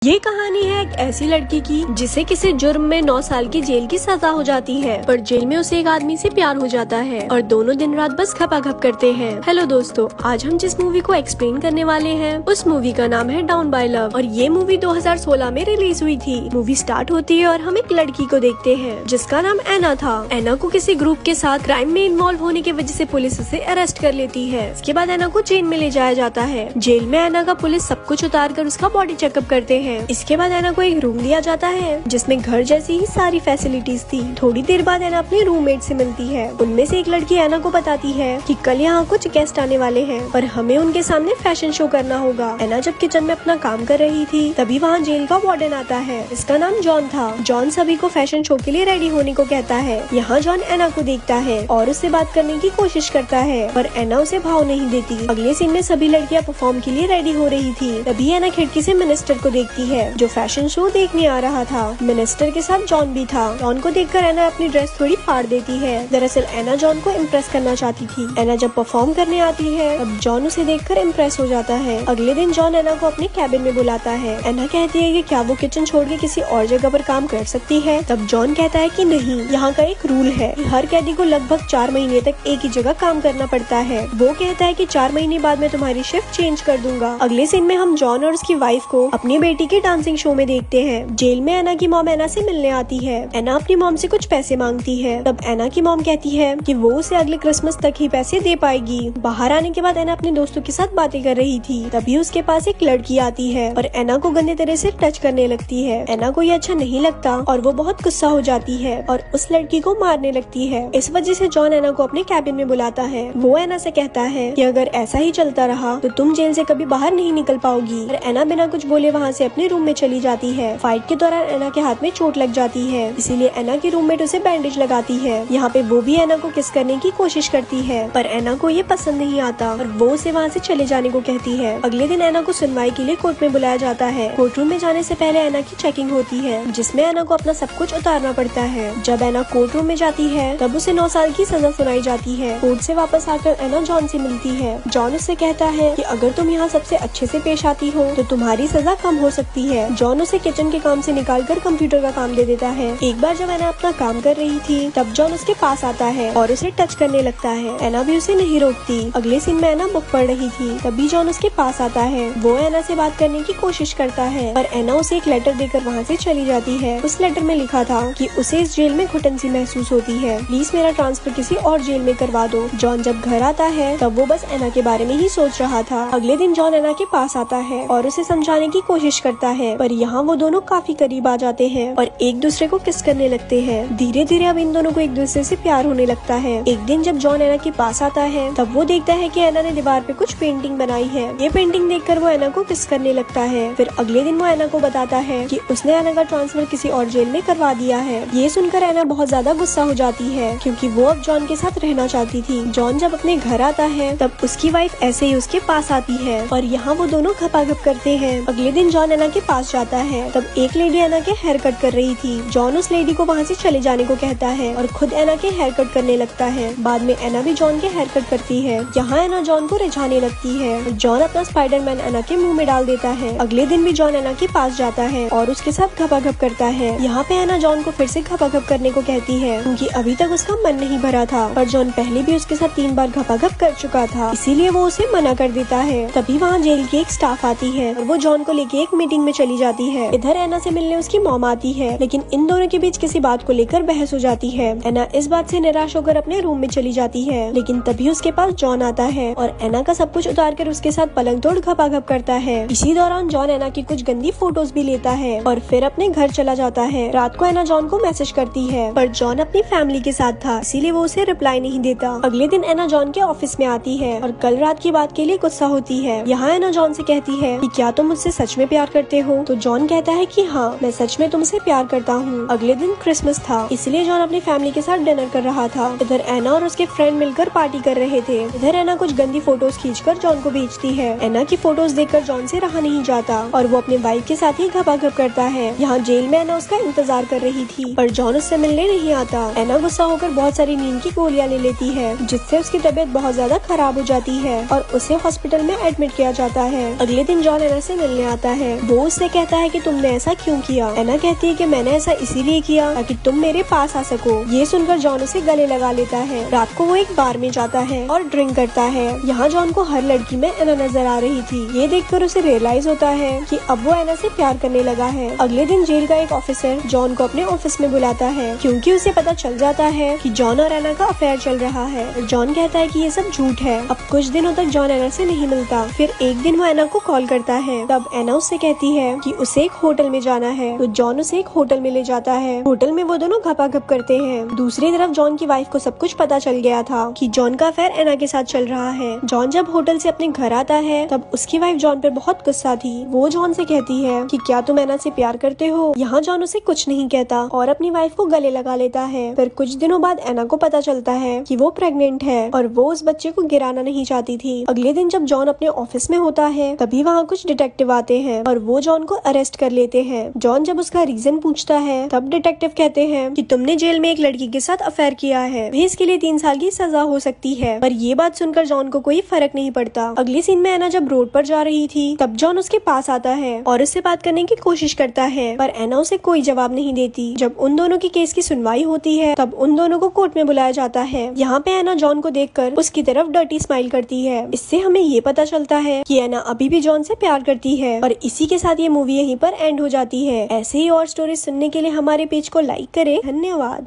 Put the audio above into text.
ये कहानी है एक ऐसी लड़की की जिसे किसी जुर्म में 9 साल की जेल की सजा हो जाती है, पर जेल में उसे एक आदमी से प्यार हो जाता है और दोनों दिन रात बस खपाखप करते हैं। हेलो दोस्तों, आज हम जिस मूवी को एक्सप्लेन करने वाले हैं उस मूवी का नाम है डाउन बाय लव और ये मूवी 2016 में रिलीज हुई थी। मूवी स्टार्ट होती है और हम एक लड़की को देखते हैं जिसका नाम एना था। एना को किसी ग्रुप के साथ क्राइम में इन्वॉल्व होने की वजह से पुलिस उसे अरेस्ट कर लेती है। इसके बाद एना को जेल में ले जाया जाता है। जेल में एना का पुलिस सब कुछ उतार कर उसका बॉडी चेकअप करते हैं। इसके बाद एना को एक रूम दिया जाता है जिसमें घर जैसी ही सारी फैसिलिटीज थी। थोड़ी देर बाद एना अपने रूममेट से मिलती है। उनमें से एक लड़की एना को बताती है कि कल यहाँ कुछ गेस्ट आने वाले हैं और हमें उनके सामने फैशन शो करना होगा। एना जब किचन में अपना काम कर रही थी तभी वहाँ जेल का वार्डन आता है। इसका नाम जॉन था। जॉन सभी को फैशन शो के लिए रेडी होने को कहता है। यहाँ जॉन एना को देखता है और उससे बात करने की कोशिश करता है पर एना उसे भाव नहीं देती। अगले सीन में सभी लड़कियाँ परफॉर्म के लिए रेडी हो रही थी। तभी एना खिड़की से मिनिस्टर को देखती है जो फैशन शो देखने आ रहा था। मिनिस्टर के साथ जॉन भी था। जॉन को देखकर एना अपनी ड्रेस थोड़ी फाड़ देती है। दरअसल एना जॉन को इम्प्रेस करना चाहती थी। एना जब परफॉर्म करने आती है तब जॉन उसे देखकर इम्प्रेस हो जाता है। अगले दिन जॉन एना को अपने कैबिन में बुलाता है। एना कहती है कि क्या वो किचन छोड़ के किसी और जगह पर काम कर सकती है। तब जॉन कहता है कि नहीं, यहाँ का एक रूल है कि हर कैदी को लगभग 4 महीने तक एक ही जगह काम करना पड़ता है। वो कहता है कि 4 महीने बाद मैं तुम्हारी शिफ्ट चेंज कर दूंगा। अगले सीन में हम जॉन और उसकी वाइफ को अपनी बेटी के डांसिंग शो में देखते हैं। जेल में एना की मॉम एना से मिलने आती है। एना अपनी मॉम से कुछ पैसे मांगती है। तब एना की मॉम कहती है कि वो उसे अगले क्रिसमस तक ही पैसे दे पाएगी। बाहर आने के बाद एना अपने दोस्तों के साथ बातें कर रही थी। तभी उसके पास एक लड़की आती है और एना को गंदे तरह से टच करने लगती है। एना को ये अच्छा नहीं लगता और वो बहुत गुस्सा हो जाती है और उस लड़की को मारने लगती है। इस वजह से जॉन एना को अपने कैबिन में बुलाता है। वो एना से कहता है कि अगर ऐसा ही चलता रहा तो तुम जेल से कभी बाहर नहीं निकल पाओगी। और एना बिना कुछ बोले वहाँ से अपने रूम में चली जाती है। फाइट के दौरान एना के हाथ में चोट लग जाती है, इसीलिए एना की रूममेट उसे बैंडेज लगाती है। यहाँ पे वो भी एना को किस करने की कोशिश करती है पर एना को ये पसंद नहीं आता और वो उसे वहाँ से चले जाने को कहती है। अगले दिन एना को सुनवाई के लिए कोर्ट में बुलाया जाता है। कोर्ट रूम में जाने से पहले एना की चेकिंग होती है जिसमें एना को अपना सब कुछ उतारना पड़ता है। जब एना कोर्ट रूम में जाती है तब उसे 9 साल की सजा सुनाई जाती है। कोर्ट से वापस आकर एना जॉन से मिलती है। जॉन उससे कहता है कि अगर तुम यहाँ सबसे अच्छे से पेश आती हो तो तुम्हारी सजा कम हो सकती है। जॉन उसे किचन के काम से निकालकर कंप्यूटर का काम दे देता है। एक बार जब एना अपना काम कर रही थी तब जॉन उसके पास आता है और उसे टच करने लगता है। एना भी उसे नहीं रोकती। अगले सीन में एना बुक पढ़ रही थी तभी जॉन उसके पास आता है। वो एना से बात करने की कोशिश करता है पर एना उसे एक लेटर देकर वहाँ से चली जाती है। उस लेटर में लिखा था कि उसे इस जेल में घुटन सी महसूस होती है, प्लीज मेरा ट्रांसफर किसी और जेल में करवा दो। जॉन जब घर आता है तब वो बस एना के बारे में ही सोच रहा था। अगले दिन जॉन एना के पास आता है और उसे समझाने की कोशिश करता है पर यहाँ वो दोनों काफी करीब आ जाते हैं और एक दूसरे को किस करने लगते हैं। धीरे धीरे अब इन दोनों को एक दूसरे से प्यार होने लगता है। एक दिन जब जॉन एना के पास आता है तब वो देखता है कि एना ने दीवार पे कुछ पेंटिंग बनाई है। ये पेंटिंग देखकर वो एना को किस करने लगता है। फिर अगले दिन वो एना को बताता है कि उसने एना का ट्रांसफर किसी और जेल में करवा दिया है। ये सुनकर एना बहुत ज्यादा गुस्सा हो जाती है क्योंकि वो अब जॉन के साथ रहना चाहती थी। जॉन जब अपने घर आता है तब उसकी वाइफ ऐसे ही उसके पास आती है और यहाँ वो दोनों खपाखप करते हैं। अगले दिन जॉन एना के पास जाता है तब एक लेडी एना के हेयर कट कर रही थी। जॉन उस लेडी को वहाँ से चले जाने को कहता है और खुद एना के हेयर कट करने लगता है। बाद में एना भी जॉन के हेयर कट करती है। यहाँ एना जॉन को रिझाने लगती है। जॉन अपना स्पाइडरमैन एना के मुंह में डाल देता है। अगले दिन भी जॉन एना के पास जाता है और उसके साथ खपाखप करता है। यहाँ पे एना जॉन को फिर से खपाखप करने को कहती है क्योंकि अभी तक उसका मन नहीं भरा था पर जॉन पहले भी उसके साथ 3 बार खपाखप कर चुका था, इसीलिए वो उसे मना कर देता है। तभी वहाँ जेल की एक स्टाफ आती है और वो जॉन को लेके एक मीटिंग में चली जाती है। इधर एना से मिलने उसकी मॉम आती है लेकिन इन दोनों के बीच किसी बात को लेकर बहस हो जाती है। एना इस बात से निराश होकर अपने रूम में चली जाती है लेकिन तभी उसके पास जॉन आता है और एना का सब कुछ उतार कर उसके साथ पलंग तोड़ खपाखप करता है। इसी दौरान जॉन एना की कुछ गंदी फोटोज भी लेता है और फिर अपने घर चला जाता है। रात को एना जॉन को मैसेज करती है पर जॉन अपनी फैमिली के साथ था इसीलिए वो उसे रिप्लाई नहीं देता। अगले दिन एना जॉन के ऑफिस में आती है और कल रात की बात के लिए गुस्सा होती है। यहाँ एना जॉन से कहती है कि क्या तुम मुझसे सच में प्यार करते हो। तो जॉन कहता है कि हाँ, मैं सच में तुमसे प्यार करता हूँ। अगले दिन क्रिसमस था इसलिए जॉन अपनी फैमिली के साथ डिनर कर रहा था। इधर एना और उसके फ्रेंड मिलकर पार्टी कर रहे थे। इधर एना कुछ गंदी फोटोज खींचकर जॉन को भेजती है। एना की फोटोज देखकर जॉन से रहा नहीं जाता और वो अपने वाइफ के साथ ही खपाखप करता है। यहाँ जेल में एना उसका इंतजार कर रही थी पर जॉन उससे मिलने नहीं आता। एना गुस्सा होकर बहुत सारी नींद की गोलियां ले लेती है जिससे उसकी तबीयत बहुत ज्यादा खराब हो जाती है और उसे हॉस्पिटल में एडमिट किया जाता है। अगले दिन जॉन एना से मिलने आता है। वो वो उससे कहता है कि तुमने ऐसा क्यों किया। एना कहती है कि मैंने ऐसा इसीलिए किया ताकि तुम मेरे पास आ सको। ये सुनकर जॉन उसे गले लगा लेता है। रात को वो एक बार में जाता है और ड्रिंक करता है। यहाँ जॉन को हर लड़की में एना नजर आ रही थी। ये देखकर उसे रियलाइज होता है कि अब वो एना से प्यार करने लगा है। अगले दिन जेल का एक ऑफिसर जॉन को अपने ऑफिस में बुलाता है क्योंकि उसे पता चल जाता है कि जॉन और एना का अफेयर चल रहा है। जॉन कहता है कि ये सब झूठ है। अब कुछ दिनों तक जॉन एना से नहीं मिलता। फिर एक दिन वो एना को कॉल करता है। तब एना उससे कहती है कि उसे एक होटल में जाना है। तो जॉन उसे एक होटल में ले जाता है। होटल में वो दोनों घपाघप करते हैं। दूसरी तरफ जॉन की वाइफ को सब कुछ पता चल गया था कि जॉन का अफेयर एना के साथ चल रहा है। जॉन जब होटल से अपने घर आता है तब उसकी वाइफ जॉन पर बहुत गुस्सा थी। वो जॉन से कहती है कि क्या तुम एना से प्यार करते हो। यहाँ जॉन उसे कुछ नहीं कहता और अपनी वाइफ को गले लगा लेता है। फिर कुछ दिनों बाद एना को पता चलता है कि वो प्रेग्नेंट है और वो उस बच्चे को गिराना नहीं चाहती थी। अगले दिन जब जॉन अपने ऑफिस में होता है तभी वहाँ कुछ डिटेक्टिव आते हैं और वो जॉन को अरेस्ट कर लेते हैं। जॉन जब उसका रीजन पूछता है तब डिटेक्टिव कहते हैं कि तुमने जेल में एक लड़की के साथ अफेयर किया है, भी इसके लिए 3 साल की सजा हो सकती है। पर ये बात सुनकर जॉन को कोई फर्क नहीं पड़ता। अगले सीन में एना जब रोड पर जा रही थी तब जॉन उसके पास आता है और उससे बात करने की कोशिश करता है, पर एना उसे कोई जवाब नहीं देती। जब उन दोनों की केस की सुनवाई होती है तब उन दोनों को कोर्ट में बुलाया जाता है। यहाँ पे एना जॉन को देखकर उसकी तरफ डर्टी स्माइल करती है। इससे हमें ये पता चलता है कि एना अभी भी जॉन से प्यार करती है। और इसी के साथ ये मूवी यहीं पर एंड हो जाती है। ऐसे ही और स्टोरीज सुनने के लिए हमारे पेज को लाइक करें। धन्यवाद।